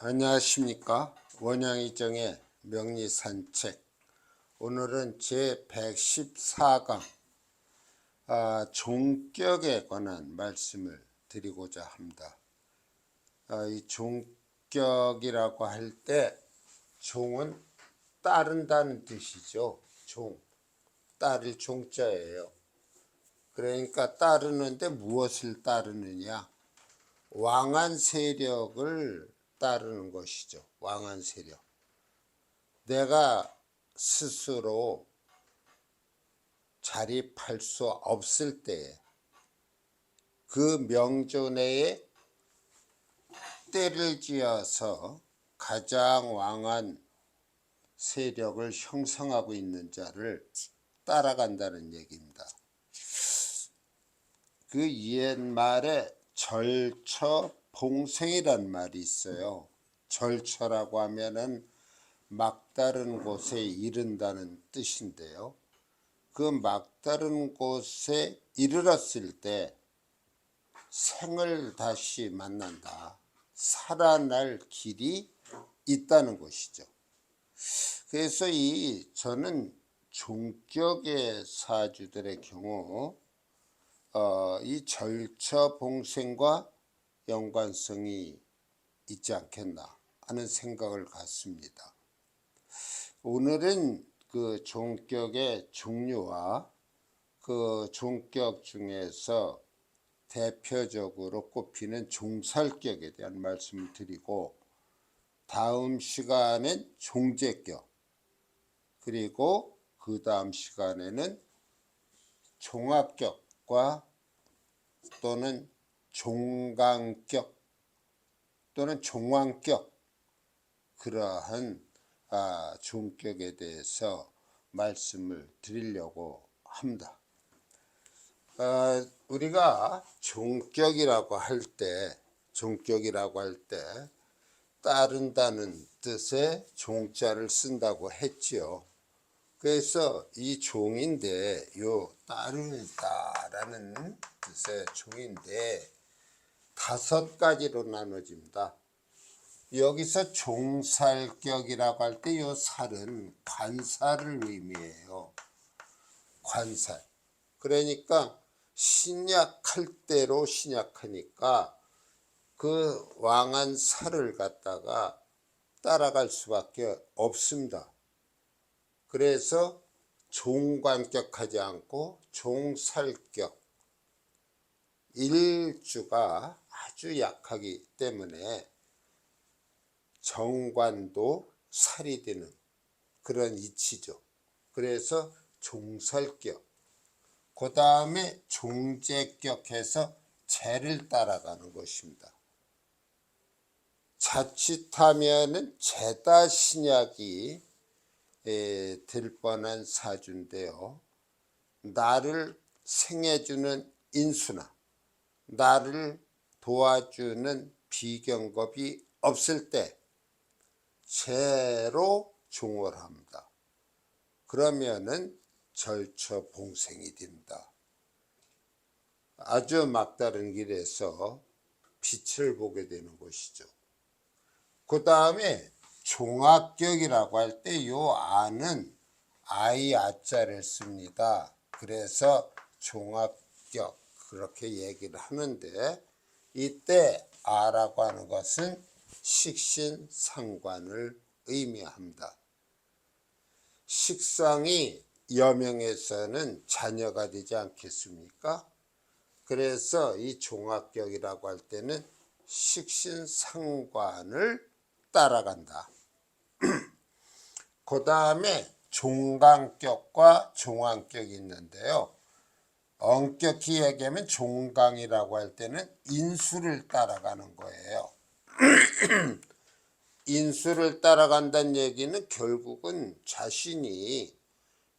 안녕하십니까. 원양이정의 명리산책. 오늘은 제 114강 종격에 관한 말씀을 드리고자 합니다. 이 종격이라고 할 때 종은 따른다는 뜻이죠. 따를 종자예요. 그러니까 따르는데 무엇을 따르느냐? 왕한 세력을 따르는 것이죠. 왕한 세력. 내가 스스로 자립할 수 없을 때에 그 명조 내에 때를 지어서 가장 왕한 세력을 형성하고 있는 자를 따라간다는 얘기입니다. 그 옛말에 절처봉생이란 말이 있어요. 절처라고 하면은 막다른 곳에 이른다는 뜻인데요. 그 막다른 곳에 이르렀을 때 생을 다시 만난다. 살아날 길이 있다는 것이죠. 그래서 저는 종격의 사주들의 경우 이 절처봉생과 연관성이 있지 않겠나 하는 생각을 갖습니다. 오늘은 그 종격의 종류와 그 종격 중에서 대표적으로 꼽히는 종살격에 대한 말씀을 드리고, 다음 시간엔 종제격, 그리고 그 다음 시간에는 종합격과 또는 종강격 또는 종왕격, 그러한 종격에 대해서 말씀을 드리려고 합니다. 우리가 종격이라고 할 때 따른다는 뜻의 종자를 쓴다고 했지요. 그래서 이 종인데, 따르다라는 뜻의 종인데 5가지로 나눠집니다. 여기서 종살격이라고 할 때 요 살은 관살을 의미해요. 관살. 그러니까 신약할 대로 신약하니까 그 왕한 살을 갖다가 따라갈 수밖에 없습니다. 그래서 종관격하지 않고 종살격, 일주가 아주 약하기 때문에 정관도 살이 되는 그런 이치죠. 그래서 종살격, 그 다음에 종제격해서 재를 따라가는 것입니다. 자칫하면은 제다 신약이 될 뻔한 사주인데요. 나를 생해주는 인수나 나를 도와주는 비경겁이 없을 때 재로 종을 합니다. 그러면은 절처봉생이 된다. 아주 막다른 길에서 빛을 보게 되는 것이죠. 그 다음에 종합격이라고 할 때 요 아는 아이 아자를 씁니다. 그래서 종합격 그렇게 얘기를 하는데, 이때 아라고 하는 것은 식신상관을 의미합니다. 식상이 여명에서는 자녀가 되지 않겠습니까? 그래서 이 종합격이라고 할 때는 식신상관을 따라간다. 그 다음에 종강격과 종왕격이 있는데요. 엄격히 얘기하면 종강이라고 할 때는 인수를 따라가는 거예요. 인수를 따라간다는 얘기는 결국은 자신이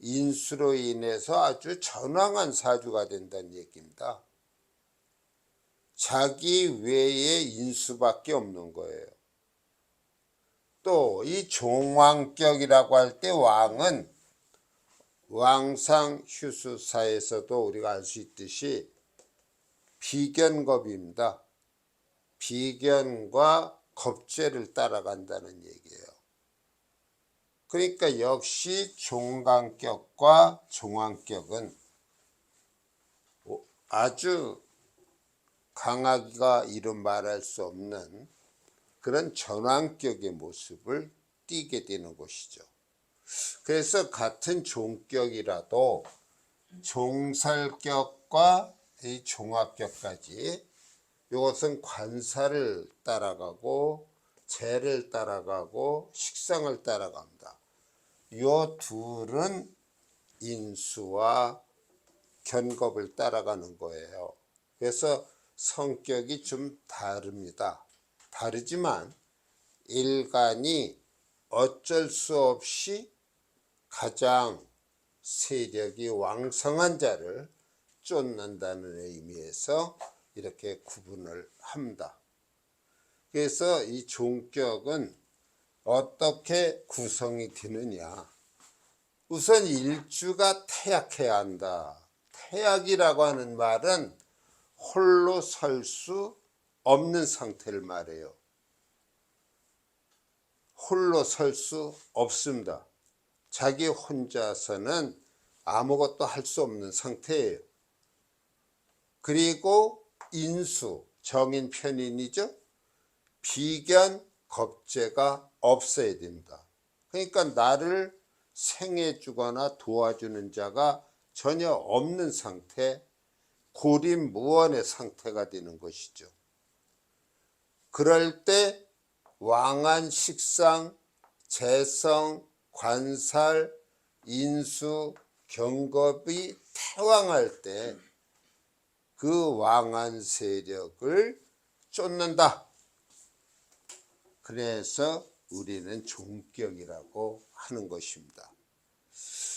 인수로 인해서 아주 전황한 사주가 된다는 얘기입니다. 자기 외에 인수밖에 없는 거예요. 또 이 종왕격이라고 할 때 왕은 왕상휴수사에서도 우리가 알 수 있듯이 비견겁입니다. 비견과 겁재를 따라간다는 얘기예요. 그러니까 역시 종간격과 종안격은 아주 강하기가 이루 말할 수 없는 그런 전환격의 모습을 띠게 되는 것이죠. 그래서 같은 종격이라도 종살격과 이 종합격까지 이것은 관사를 따라가고 재를 따라가고 식상을 따라갑니다. 이 둘은 인수와 견겁을 따라가는 거예요. 그래서 성격이 좀 다릅니다. 다르지만 일간이 어쩔 수 없이 가장 세력이 왕성한 자를 쫓는다는 의미에서 이렇게 구분을 합니다. 그래서 이 종격은 어떻게 구성이 되느냐. 우선 일주가 태약해야 한다. 태약이라고 하는 말은 홀로 설 수 없는 상태를 말해요. 홀로 설 수 없습니다. 자기 혼자서는 아무것도 할 수 없는 상태예요. 그리고 인수, 정인 편인이죠. 비견, 겁재가 없어야 됩니다. 그러니까 나를 생해주거나 도와주는 자가 전혀 없는 상태, 고립무원의 상태가 되는 것이죠. 그럴 때 왕한, 식상, 재성, 관살, 인수, 경겁이 태왕할 때 그 왕한 세력을 쫓는다. 그래서 우리는 종격이라고 하는 것입니다.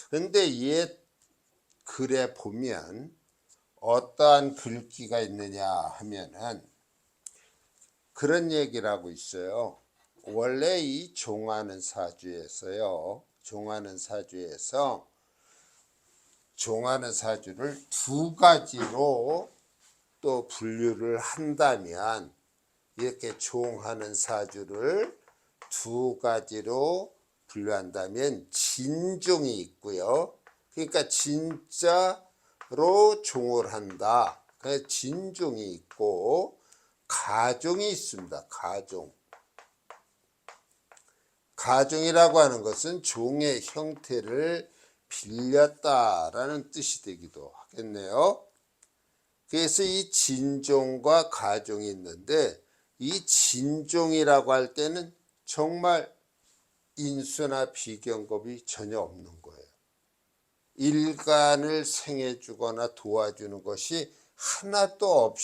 그런데 옛 글에 보면 어떠한 글귀가 있느냐 하면은 그런 얘기를 하고 있어요. 원래 이 종하는 사주에서요. 종하는 사주를 두 가지로 또 분류를 한다면 이렇게 종하는 사주를 두 가지로 분류한다면 진종이 있고요. 그러니까 진짜로 종을 한다. 그래서 진종이 있고 가종이 있습니다. 가종이라고 하는 것은 종의 형태를 빌렸다라는 뜻이 되기도 하겠네요. 그래서 이 진종과 가종이 있는데 이 진종이라고 할 때는 정말 인수나 비견겁이 전혀 없는 거예요. 일간을 생해주거나 도와주는 것이 하나도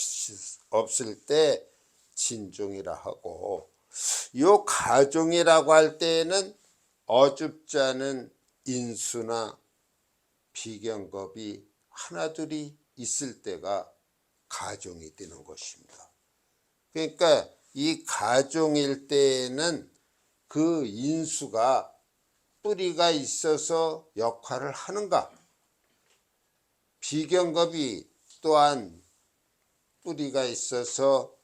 없을 때 진종이라 하고, 요 가종이라고 할 때에는 어줍지 않은 인수나 비견겁이 하나둘이 있을 때가 가종이 되는 것입니다. 그러니까 이 가종일 때에는 그 인수가 뿌리가 있어서 역할을 하는가, 비견겁이 또한 뿌리가 있어서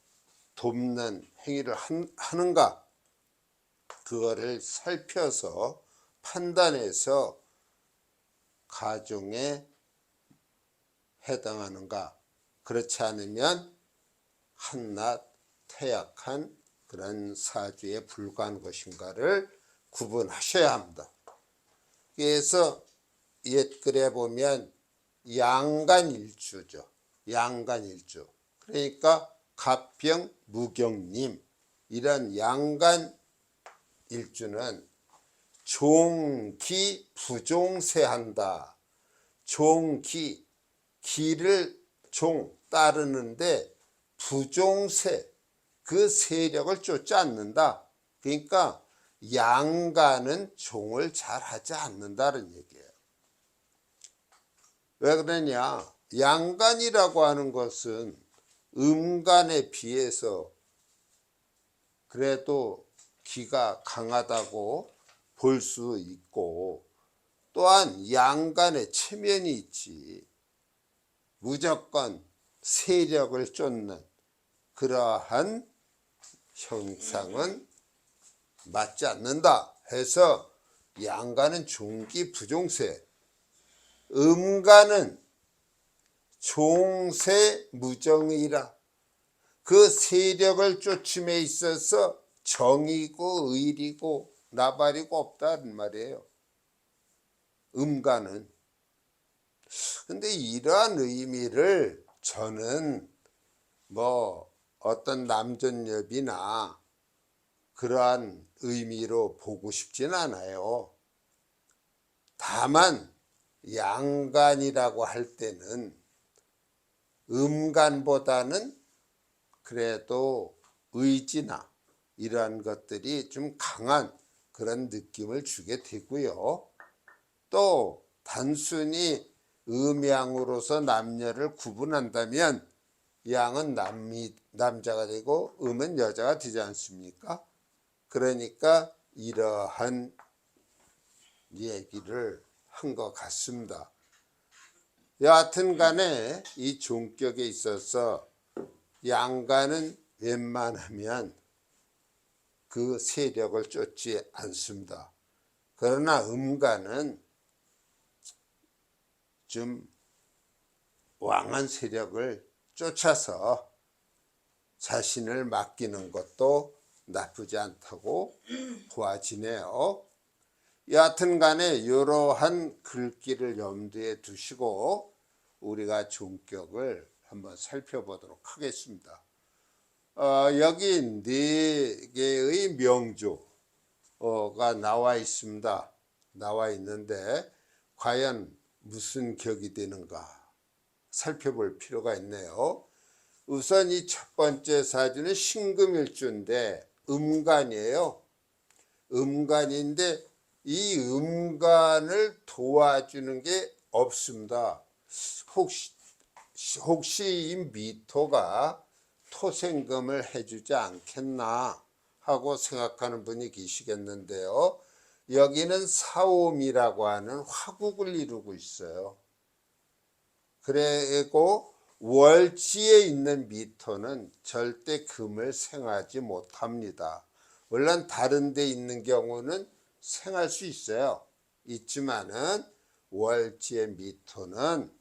돕는 행위를 하는가, 그거를 살펴서 판단해서 가종에 해당하는가, 그렇지 않으면 한낱 태약한 그런 사주에 불과한 것인가를 구분하셔야 합니다. 그래서 옛글에 보면 양간일주죠. 양간일주. 그러니까 갑병, 무경님, 이런 양간일주는 종기 부종세한다. 종기, 기를 종 따르는데 부종세, 그 세력을 쫓지 않는다. 그러니까 양간은 종을 잘 하지 않는다는 얘기예요. 왜 그러냐? 양간이라고 하는 것은 음간에 비해서 그래도 기가 강하다고 볼 수 있고, 또한 양간에 체면이 있지. 무조건 세력을 쫓는 그러한 형상은 맞지 않는다 해서 양간은 종기 부종세, 음간은 종세 무정의라. 그 세력을 쫓음에 있어서 정이고 의리고 나발이고 없다는 말이에요. 음간은. 근데 이러한 의미를 저는 뭐 어떤 남존엽이나 그러한 의미로 보고 싶진 않아요. 다만 양간이라고 할 때는 음간보다는 그래도 의지나 이러한 것들이 좀 강한 그런 느낌을 주게 되고요. 또 단순히 음양으로서 남녀를 구분한다면 양은 남자가 되고 음은 여자가 되지 않습니까? 그러니까 이러한 얘기를 한 것 같습니다. 여하튼 간에 이 종격에 있어서 양간은 웬만하면 그 세력을 쫓지 않습니다. 그러나 음간은 좀 왕한 세력을 쫓아서 자신을 맡기는 것도 나쁘지 않다고 보아지네요. 여하튼 간에 이러한 글귀를 염두에 두시고 우리가 종격을 한번 살펴보도록 하겠습니다. 여기 4개의 명조가 나와 있습니다. 나와 있는데 과연 무슨 격이 되는가 살펴볼 필요가 있네요. 우선 이 첫 번째 사주는 신금일주인데 음간이에요. 음간인데 이 음간을 도와주는 게 없습니다. 혹시 이 미토가 토생금을 해주지 않겠나 하고 생각하는 분이 계시겠는데요. 여기는 사옴이라고 하는 화국을 이루고 있어요. 그리고 월지에 있는 미토는 절대 금을 생하지 못합니다. 물론 다른 데 있는 경우는 생할 수 있어요. 있지만은 월지의 미토는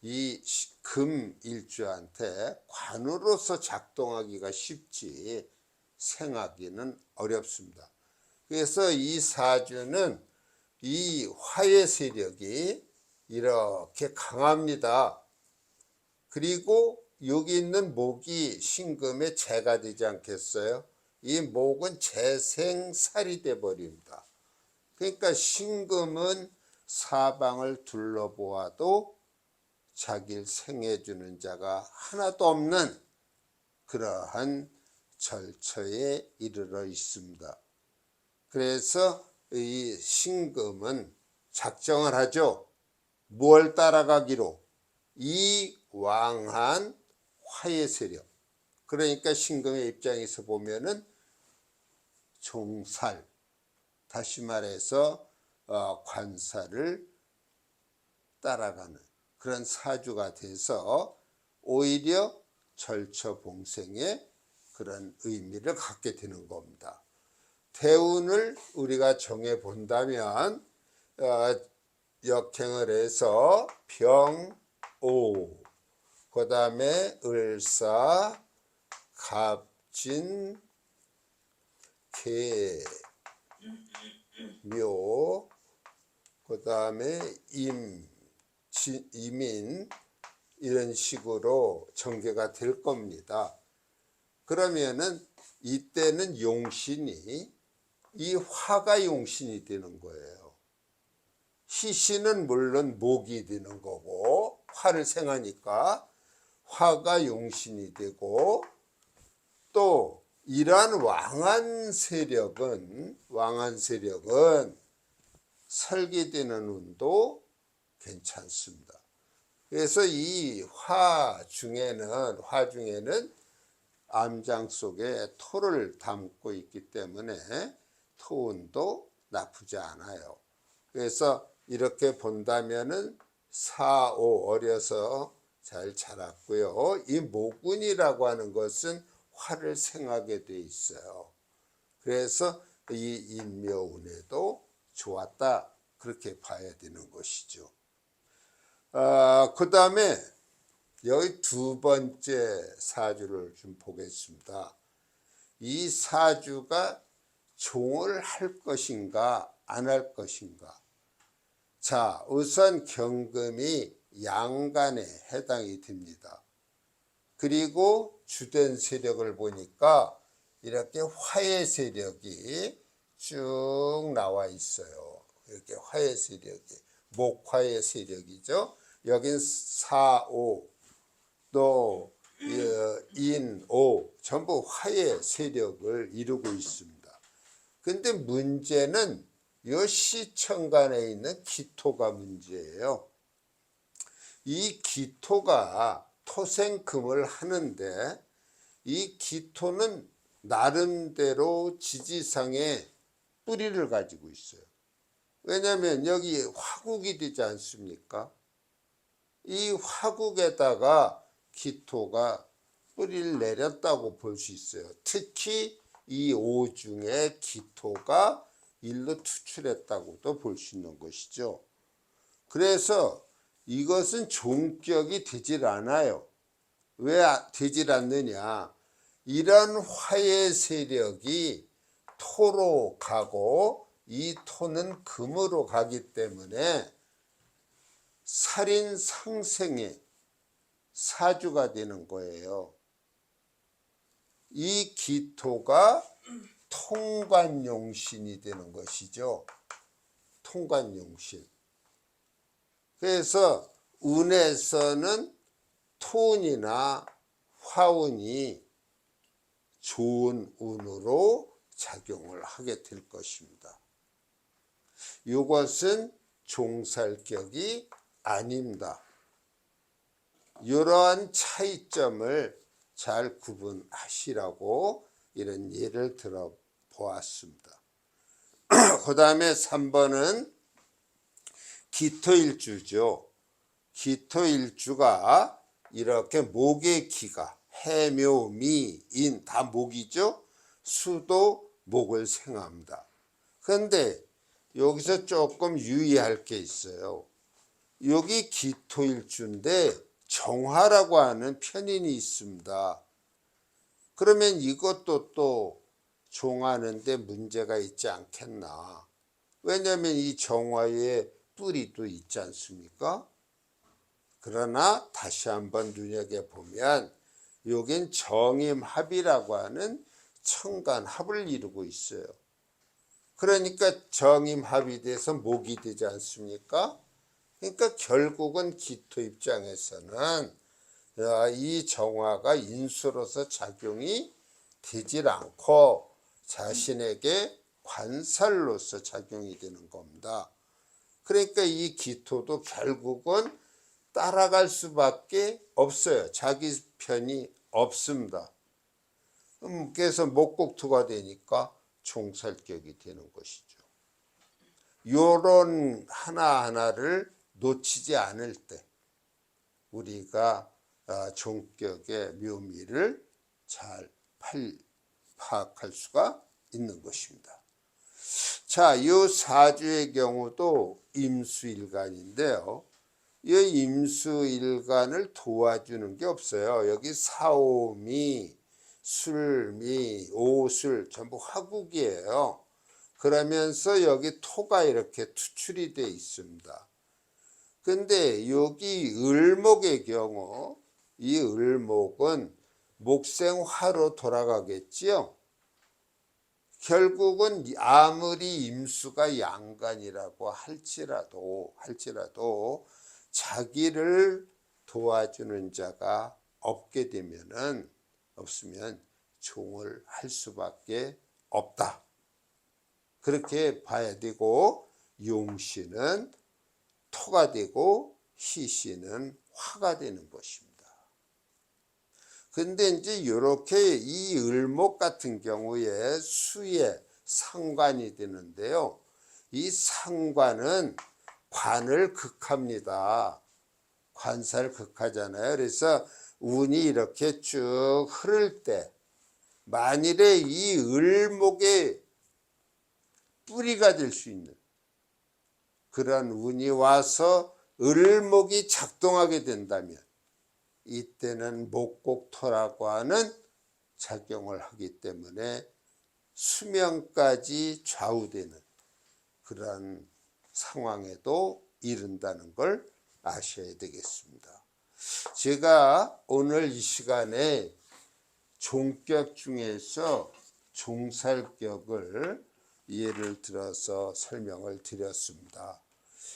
이 금 일주한테 관으로서 작동하기가 쉽지 생하기는 어렵습니다. 그래서 이 사주는 이 화의 세력이 이렇게 강합니다. 그리고 여기 있는 목이 신금의 재가 되지 않겠어요? 이 목은 재생살이 돼 버립니다. 그러니까 신금은 사방을 둘러보아도 자기를 생해주는 자가 하나도 없는 그러한 절처에 이르러 있습니다. 그래서 이 신금은 작정을 하죠. 무엇을 따라가기로? 이 왕한 화의 세력. 그러니까 신금의 입장에서 보면은 종살, 다시 말해서 관사를 따라가는 그런 사주가 돼서 오히려 절처봉생의 그런 의미를 갖게 되는 겁니다. 대운을 우리가 정해 본다면 역행을 해서 병오, 그 다음에 을사, 갑진, 개묘, 그 다음에 이민 이런 식으로 전개가 될 겁니다. 그러면은 이때는 용신이 이 화가 용신이 되는 거예요. 희신은 물론 목이 되는 거고 화를 생하니까 화가 용신이 되고 또 이러한 왕한 세력은 설계되는 운도 괜찮습니다. 그래서 이 화 중에는 암장 속에 토를 담고 있기 때문에 토운도 나쁘지 않아요. 그래서 이렇게 본다면은 4, 5 어려서 잘 자랐고요. 이 모군이라고 하는 것은 화를 생하게 돼 있어요. 그래서 이 인묘운에도 좋았다, 그렇게 봐야 되는 것이죠. 그 다음에 여기 두 번째 사주를 좀 보겠습니다. 이 사주가 종을 할 것인가 안 할 것인가. 자, 우선 경금이 양간에 해당이 됩니다. 그리고 주된 세력을 보니까 이렇게 화의 세력이 쭉 나와 있어요. 이렇게 화의 세력이, 목화의 세력이죠. 여긴 사오, 또 인오, 전부 화의 세력을 이루고 있습니다. 근데 문제는 이 시천간에 있는 기토가 문제예요. 이 기토가 토생금을 하는데, 이 기토는 나름대로 지지상에 뿌리를 가지고 있어요. 왜냐하면 여기 화국이 되지 않습니까? 이 화국에다가 기토가 뿌리를 내렸다고 볼 수 있어요. 특히 이 오중에 기토가 일로 투출했다고도 볼 수 있는 것이죠. 그래서 이것은 종격이 되질 않아요. 왜 되질 않느냐? 이런 화의 세력이 토로 가고 이 토는 금으로 가기 때문에 살인 상생의 사주가 되는 거예요. 이 기토가 통관용신이 되는 것이죠. 통관용신. 그래서 운에서는 토운이나 화운이 좋은 운으로 작용을 하게 될 것입니다. 이것은 종살격이 아닙니다. 이러한 차이점을 잘 구분하시라고 이런 예를 들어 보았습니다. 그 다음에 3번은 기토일주죠. 기토일주가 이렇게 목의 기가 해묘미인 다 목이죠. 수도 목을 생합니다. 그런데 여기서 조금 유의할 게 있어요. 여기 기토일주인데 정화라고 하는 편인이 있습니다. 그러면 이것도 또 종하는데 문제가 있지 않겠나. 왜냐하면 이 정화에 뿌리도 있지 않습니까? 그러나 다시 한번 눈여겨보면 여긴 정임합이라고 하는 천간합을 이루고 있어요. 그러니까 정임합이 돼서 목이 되지 않습니까? 그러니까 결국은 기토 입장에서는 이 정화가 인수로서 작용이 되질 않고 자신에게 관살로서 작용이 되는 겁니다. 그러니까 이 기토도 결국은 따라갈 수밖에 없어요. 자기 편이 없습니다. 그래서 목국토가 되니까 종살격이 되는 것이죠. 요런 하나하나를 놓치지 않을 때 우리가 종격의 묘미를 잘 파악할 수가 있는 것입니다. 자, 이 사주의 경우도 임수일간인데요. 이 임수일간을 도와주는 게 없어요. 여기 사오미, 술미, 오술 전부 화국이에요. 그러면서 여기 토가 이렇게 투출이 되어 있습니다. 근데 여기 을목의 경우 이 을목은 목생화로 돌아가겠지요. 결국은 아무리 임수가 양간이라고 할지라도 자기를 도와주는 자가 없으면 종을 할 수밖에 없다. 그렇게 봐야 되고, 용신은 토가 되고 희신은 화가 되는 것입니다. 근데 이제 이렇게 이 을목 같은 경우에 수의 상관이 되는데요. 이 상관은 관을 극합니다. 관사를 극하잖아요. 그래서 운이 이렇게 쭉 흐를 때 만일에 이 을목의 뿌리가 될 수 있는 그런 운이 와서 을목이 작동하게 된다면 이때는 목곡토라고 하는 작용을 하기 때문에 수명까지 좌우되는 그런 상황에도 이른다는 걸 아셔야 되겠습니다. 제가 오늘 이 시간에 종격 중에서 종살격을 예를 들어서 설명을 드렸습니다.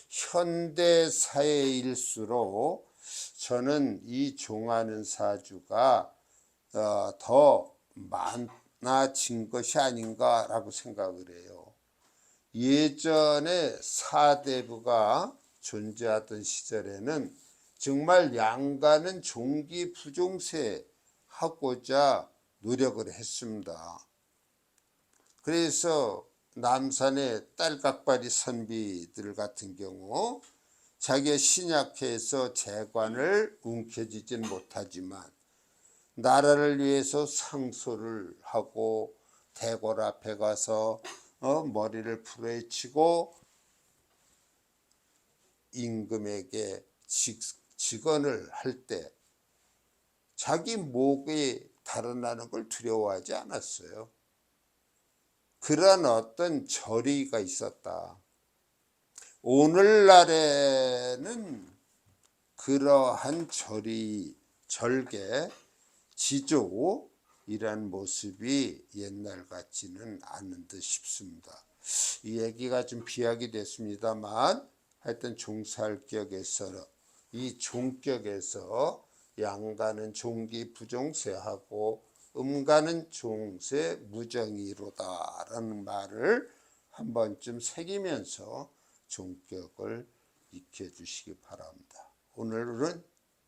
현대 사회일수록 저는 이 종하는 사주가 더 많아진 것이 아닌가라고 생각을 해요. 예전에 사대부가 존재하던 시절에는 정말 양가는 종기부종세 하고자 노력을 했습니다. 그래서 남산의 딸깍바리 선비들 같은 경우 자기가 신약해서 재관을 움켜쥐진 못하지만 나라를 위해서 상소를 하고 대궐 앞에 가서 머리를 풀어헤치고 임금에게 직언을 할 때 자기 목이 달아나는 걸 두려워하지 않았어요. 그런 어떤 절의가 있었다. 오늘날에는 그러한 절의, 절개, 지조 이란 모습이 옛날 같지는 않은 듯 싶습니다. 이 얘기가 좀 비약이 됐습니다만 하여튼 종살격에서 이 종격에서 양가는 종기부종세하고 음가는 종세 무정이로다 라는 말을 한 번쯤 새기면서 종격을 익혀주시기 바랍니다. 오늘은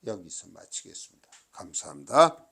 여기서 마치겠습니다. 감사합니다.